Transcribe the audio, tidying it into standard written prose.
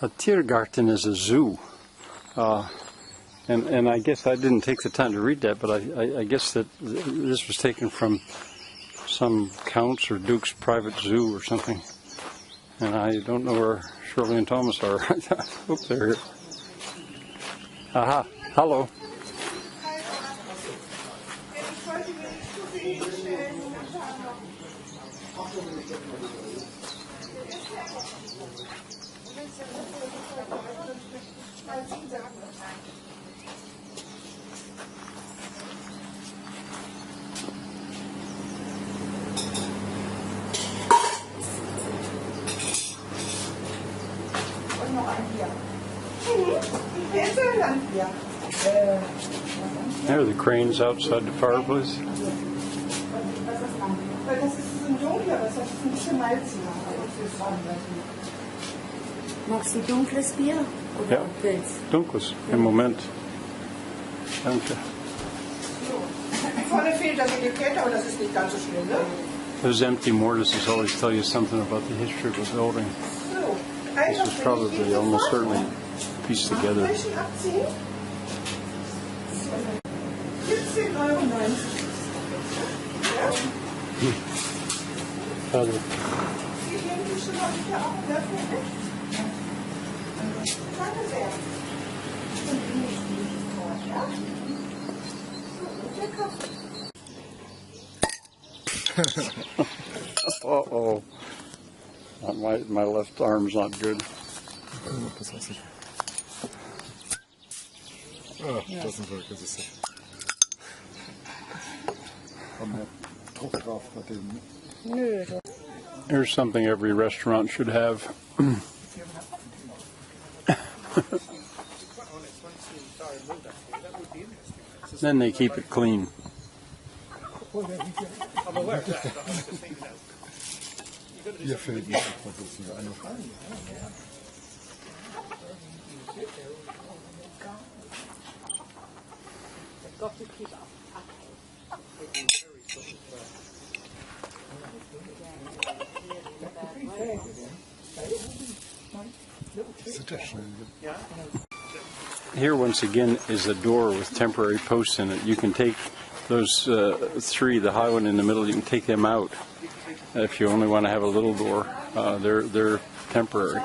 A Tiergarten is a zoo. And I guess I didn't take the time to read that, but I guess that this was taken from some count's or duke's private zoo or something. And I don't know where Shirley and Thomas are. I hope they're here. Aha, hello. There are the cranes outside the fireplace. Magst du dunkles Bier oder Pilz? Dunkles, im Moment. Danke. Vorne fehlt das Etikett, aber das ist nicht ganz so schlimm, ne? Those empty mortises always tell you something about the history of a building. This was probably almost certainly pieced together. 17,90 Uh-oh. My left arm's not good. Oh, it doesn't work, as I say. Here's something every restaurant should have. Then they keep it clean. Hier fehlt noch eine Frage. Here once again is a door with temporary posts in it. You can take those three, the high one in the middle, you can take them out if you only want to have a little door. They're temporary.